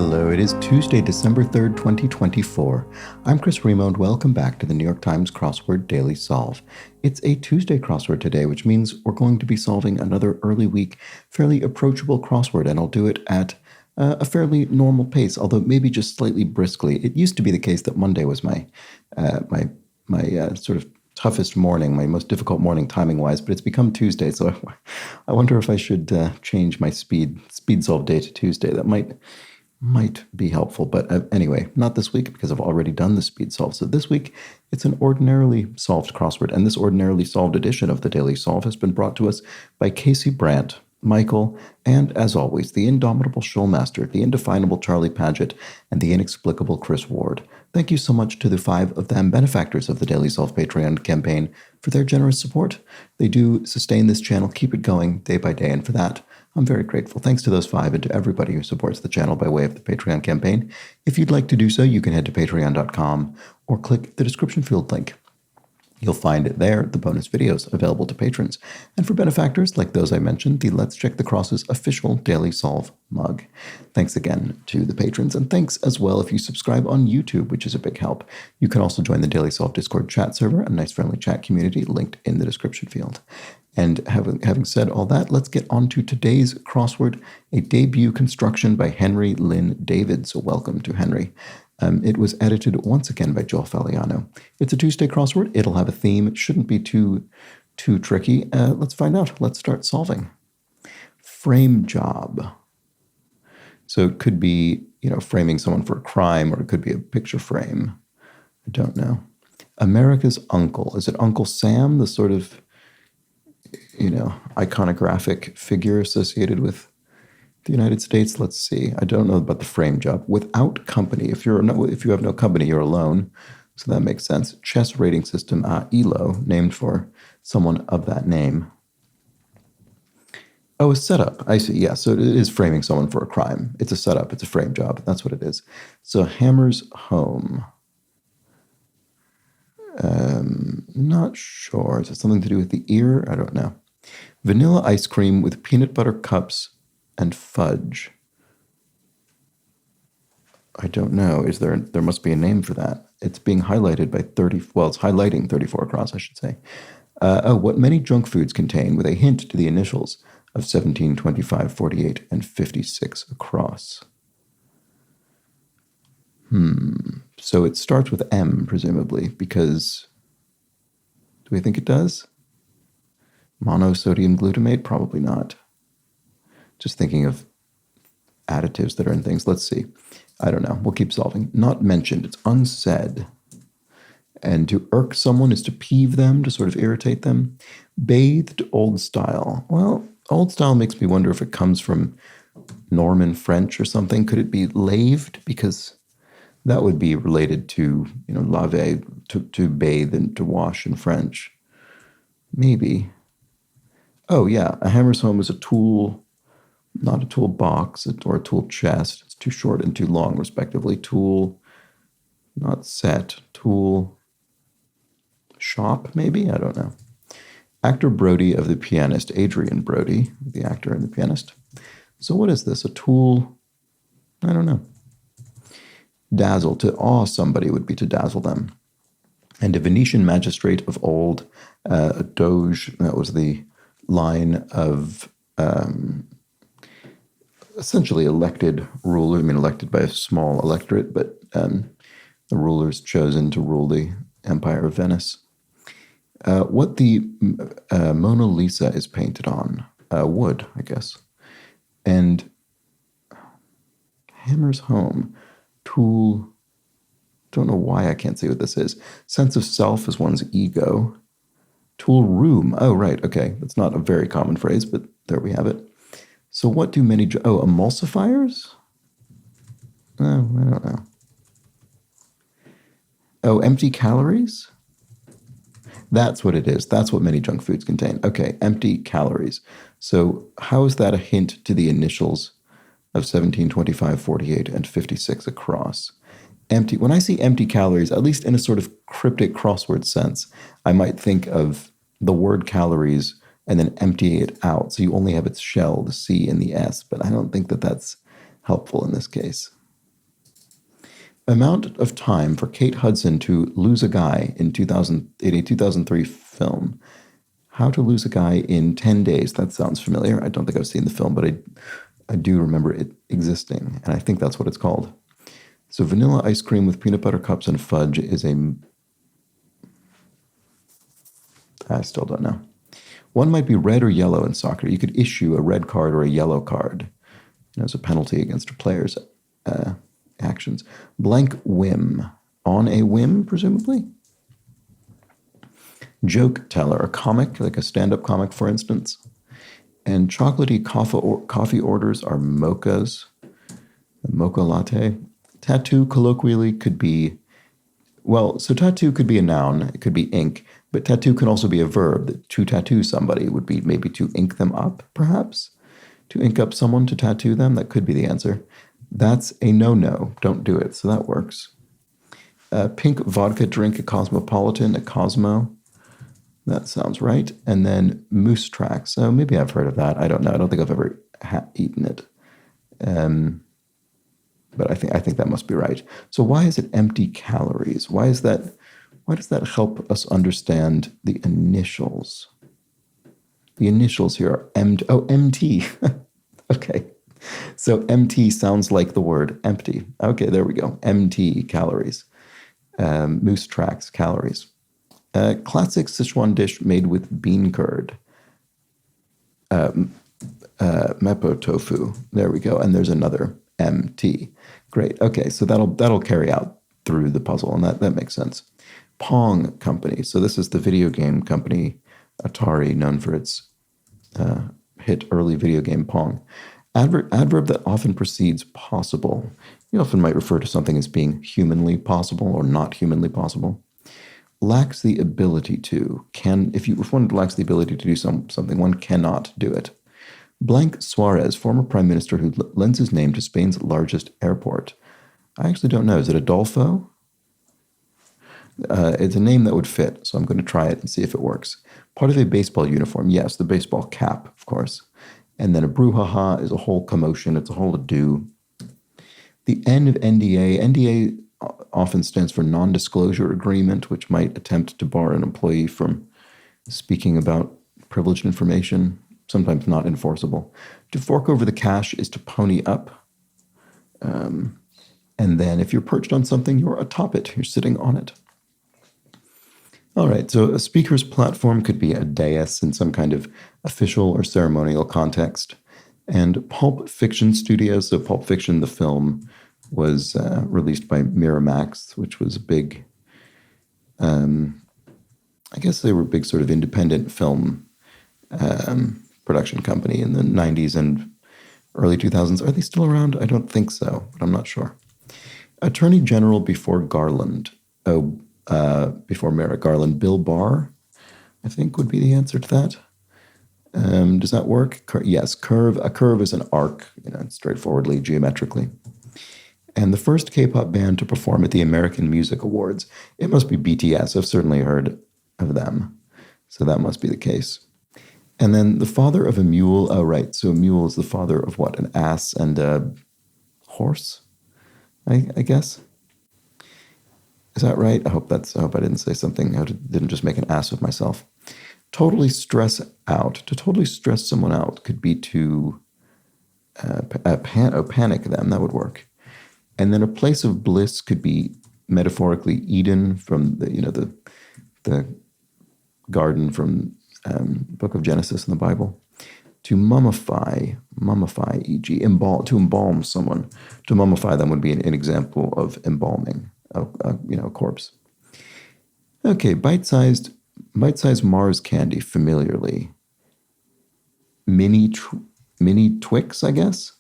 Hello, it is Tuesday, December 3rd, 2024. I'm Chris Remo, and welcome back to the New York Times Crossword Daily Solve. It's a Tuesday crossword today, which means we're going to be solving another early week, fairly approachable crossword, and I'll do it at a fairly normal pace, although maybe just slightly briskly. It used to be the case that Monday was my sort of toughest morning, my most difficult morning timing-wise, but it's become Tuesday, so I wonder if I should change my speed solve day to Tuesday. That might be helpful, but anyway, not this week because I've already done the speed solve. So this week, it's an ordinarily solved crossword, and this ordinarily solved edition of the Daily Solve has been brought to us by Casey Brandt, Michael, and as always, the indomitable Showmaster, the indefinable Charlie Paget, and the inexplicable Chris Ward. Thank you so much to the 5 of them benefactors of the Daily Solve Patreon campaign for their generous support. They do sustain this channel, keep it going day by day, and for that, I'm very grateful. Thanks to those 5 and to everybody who supports the channel by way of the Patreon campaign. If you'd like to do so, you can head to patreon.com or click the description field link. You'll find there the bonus videos available to patrons. And for benefactors like those I mentioned, the Let's Check the Crosses official Daily Solve mug. Thanks again to the patrons, and thanks as well if you subscribe on YouTube, which is a big help. You can also join the Daily Solve Discord chat server, a nice friendly chat community linked in the description field. And having said all that, let's get on to today's crossword, a debut construction by Henry Lynn David. So welcome to Henry. It was edited once again by Joel Faliano. It's a Tuesday crossword. It'll have a theme. It shouldn't be too tricky. Let's find out. Let's start solving. Frame job. So it could be, framing someone for a crime, or it could be a picture frame. I don't know. America's uncle. Is it Uncle Sam, the sort of, iconographic figure associated with the United States? Let's see. I don't know about the frame job. Without company. If you have no company, you're alone. So that makes sense. Chess rating system, ELO, named for someone of that name. Oh, a setup. I see. Yeah, so it is framing someone for a crime. It's a setup. It's a frame job. That's what it is. So Hammer's home. Not sure. Is it something to do with the ear? I don't know. Vanilla ice cream with peanut butter cups and fudge. I don't know. There must be a name for that. It's being highlighted by it's highlighting 34 across, I should say. What many junk foods contain, with a hint to the initials of 17, 25, 48, and 56 across. So it starts with M, presumably, because do we think it does? Monosodium glutamate? Probably not. Just thinking of additives that are in things. Let's see. I don't know. We'll keep solving. Not mentioned. It's unsaid. And to irk someone is to peeve them, to sort of irritate them. Bathed old style. Well, old style makes me wonder if it comes from Norman French or something. Could it be laved? Because that would be related to, laver, to bathe and to wash in French. Maybe. Oh, yeah. A hammer's home is a tool, not a toolbox or a tool chest. It's too short and too long, respectively. Tool, not set. Tool shop, maybe? I don't know. Actor Brody of The Pianist, Adrian Brody, the actor and the pianist. So what is this? A tool? I don't know. Dazzle. To awe somebody would be to dazzle them. And a Venetian magistrate of old, a doge, that was the line of essentially elected ruler. Elected by a small electorate, but the rulers chosen to rule the Empire of Venice. What the Mona Lisa is painted on. Wood, I guess. And Hammer's home. Tool. Don't know why I can't see what this is. Sense of self is one's ego. Tool room. Oh, right. Okay. That's not a very common phrase, but there we have it. So what do many... emulsifiers? Oh, I don't know. Oh, empty calories? That's what it is. That's what many junk foods contain. Okay, empty calories. So how is that a hint to the initials of 17, 25, 48, and 56 across? Empty. When I see empty calories, at least in a sort of cryptic crossword sense, I might think of the word calories and then empty it out. So you only have its shell, the C and the S, but I don't think that that's helpful in this case. Amount of time for Kate Hudson to lose a guy in a 2003 film. How to Lose a Guy in 10 Days. That sounds familiar. I don't think I've seen the film, but I do remember it existing, and I think that's what it's called. So vanilla ice cream with peanut butter cups and fudge is I still don't know. One might be red or yellow in soccer. You could issue a red card or a yellow card as a penalty against a player's actions. Blank whim. On a whim, presumably? Joke teller, a comic, like a stand-up comic, for instance. And chocolatey coffee orders are mochas. A mocha latte. Tattoo, colloquially, could be, so tattoo could be a noun. It could be ink. But tattoo can also be a verb. To tattoo somebody would be maybe to ink them up, perhaps? To ink up someone, to tattoo them? That could be the answer. That's a no-no. Don't do it. So that works. Pink vodka drink, a cosmopolitan, a Cosmo. That sounds right. And then moose tracks. So maybe I've heard of that. I don't know. I don't think I've ever eaten it. But I think that must be right. So why is it empty calories? Why does that help us understand the initials? The initials here are MT. Okay. So MT sounds like the word empty. Okay, there we go. MT, calories. Moose tracks, calories. Classic Sichuan dish made with bean curd. Mepo tofu. There we go. And there's another MT. Great. Okay, so that'll carry out through the puzzle, and that makes sense. Pong Company. So this is the video game company, Atari, known for its hit early video game Pong. Adverb that often precedes possible. You often might refer to something as being humanly possible or not humanly possible. Lacks the ability to. If one lacks the ability to do something, one cannot do it. Blank Suarez, former prime minister who lends his name to Spain's largest airport. I actually don't know. Is it Adolfo? It's a name that would fit, so I'm going to try it and see if it works. Part of a baseball uniform. Yes, the baseball cap, of course. And then a brouhaha is a whole commotion. It's a whole ado. The N of NDA. NDA often stands for non-disclosure agreement, which might attempt to bar an employee from speaking about privileged information, sometimes not enforceable. To fork over the cash is to pony up. And then if you're perched on something, you're atop it. You're sitting on it. All right, so a speaker's platform could be a dais in some kind of official or ceremonial context. And Pulp Fiction Studios, so Pulp Fiction, the film, was released by Miramax, which was a big, I guess they were a big sort of independent film production company in the 90s and early 2000s. Are they still around? I don't think so, but I'm not sure. Attorney General before Garland. Before Merrick Garland. Bill Barr, I think, would be the answer to that. Does that work? Yes, curve. A curve is an arc, straightforwardly, geometrically. And the first K-pop band to perform at the American Music Awards. It must be BTS. I've certainly heard of them. So that must be the case. And then the father of a mule. Oh, right. So a mule is the father of what? An ass and a horse, I guess. Is that right? I hope I didn't say something. I didn't just make an ass of myself. Totally stress out. To totally stress someone out could be to panic them. That would work. And then a place of bliss could be metaphorically Eden from the garden from Book of Genesis in the Bible. To mummify, e.g., to embalm someone. To mummify them would be an example of embalming a corpse. Okay, bite-sized Mars candy, familiarly. Mini Twix, I guess?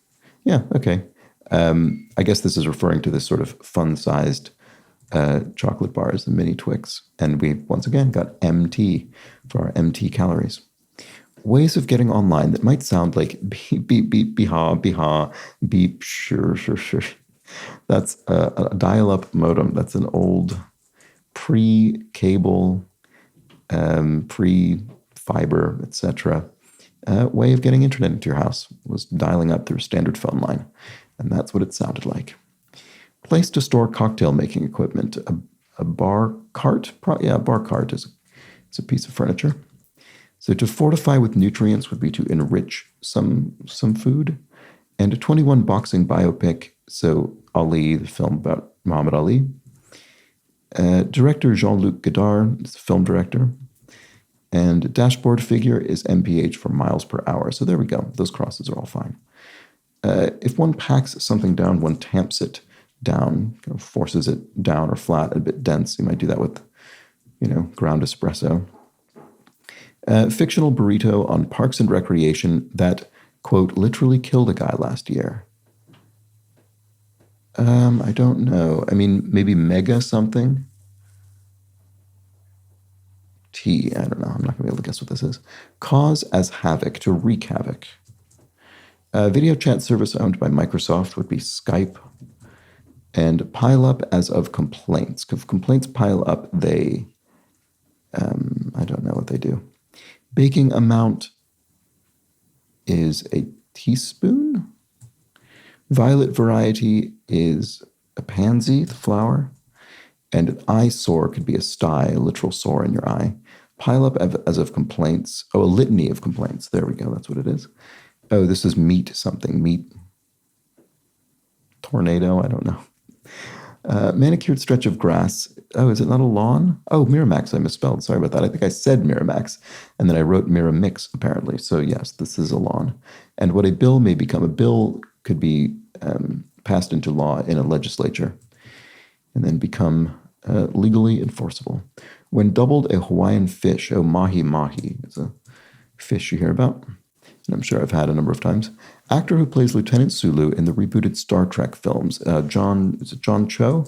Yeah, okay. I guess this is referring to this sort of fun-sized chocolate bars, the mini Twix. And we, once again, got MT for our MT calories. Ways of getting online that might sound like beep, beep, beep, beep, beep, sure. That's a dial-up modem. That's an old pre-cable, pre-fiber, etc. Way of getting internet into your house was dialing up through a standard phone line. And that's what it sounded like. Place to store cocktail making equipment. A bar cart? A bar cart is a piece of furniture. So to fortify with nutrients would be to enrich some food. And a 21 boxing biopic, so Ali, the film about Muhammad Ali. Director Jean-Luc Godard is the film director. And dashboard figure is mph for miles per hour. So there we go. Those crosses are all fine. If one packs something down, one tamps it down, forces it down or flat, a bit dense. You might do that with, ground espresso. Fictional burrito on Parks and Recreation that, quote, literally killed a guy last year. I don't know. I mean, maybe mega something. I don't know. I'm not going to be able to guess what this is. Cause as havoc, to wreak havoc. Video chat service owned by Microsoft would be Skype. And pile up as of complaints. If complaints pile up, they, I don't know what they do. Baking amount is a teaspoon. Violet variety is a pansy, the flower. And an eyesore could be a sty, a literal sore in your eye. Pile up as of complaints. Oh, a litany of complaints. There we go. That's what it is. Oh, this is meat something. Meat tornado. I don't know. Manicured stretch of grass. Oh, is it not a lawn? Oh, Miramax. I misspelled. Sorry about that. I think I said Miramax. And then I wrote Miramix, apparently. So yes, this is a lawn. And what a bill may become. A bill could be passed into law in a legislature and then become legally enforceable. When doubled, a Hawaiian fish, mahi-mahi, is a fish you hear about, and I'm sure I've had a number of times. Actor who plays Lieutenant Sulu in the rebooted Star Trek films, John Cho,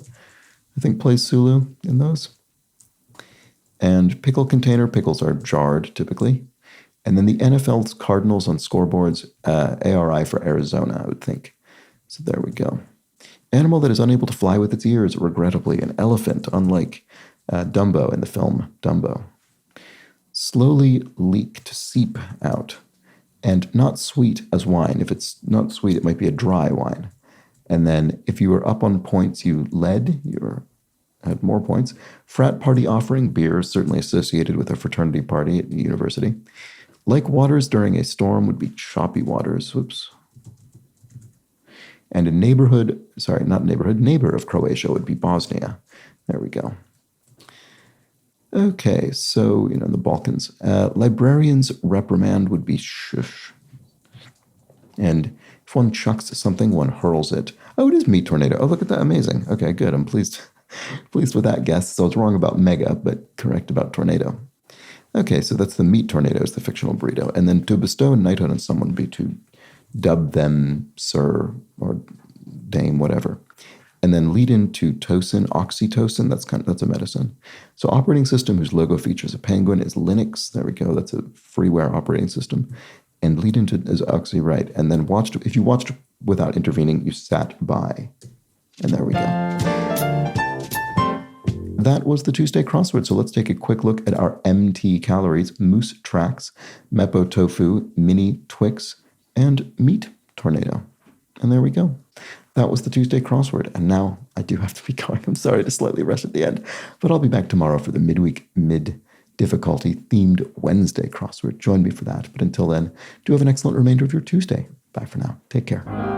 I think plays Sulu in those. And pickle container, pickles are jarred typically. And then the NFL's Cardinals on scoreboards, ARI for Arizona, I would think. So there we go. Animal that is unable to fly with its ears, regrettably, an elephant, unlike Dumbo in the film Dumbo. Slowly leak to seep out, and not sweet as wine. If it's not sweet, it might be a dry wine. And then if you were up on points, you had more points. Frat party offering, beer, certainly associated with a fraternity party at the university. Like waters during a storm would be choppy waters. Whoops. And a neighbor of Croatia would be Bosnia. There we go. Okay, so, the Balkans. Librarian's reprimand would be shush. And if one chucks something, one hurls it. Oh, it is meat tornado. Oh, look at that. Amazing. Okay, good. I'm pleased with that guess. So I was wrong about mega, but correct about tornado. Okay, so that's the meat tornado, is the fictional burrito. And then to bestow knighthood on someone would be to dub them sir or dame, whatever. And then lead into tocin, oxytocin, that's a medicine. So operating system whose logo features a penguin is Linux. There we go. That's a freeware operating system. And lead into is oxy, right. And then if you watched without intervening, you sat by. And there we go. That was the Tuesday crossword. So let's take a quick look at our MT calories: moose tracks, Meppo tofu, mini Twix, and meat tornado. And there we go. That was the Tuesday crossword. And now I do have to be going. I'm sorry to slightly rush at the end, but I'll be back tomorrow for the mid-difficulty themed Wednesday crossword. Join me for that. But until then, do have an excellent remainder of your Tuesday. Bye for now. Take care.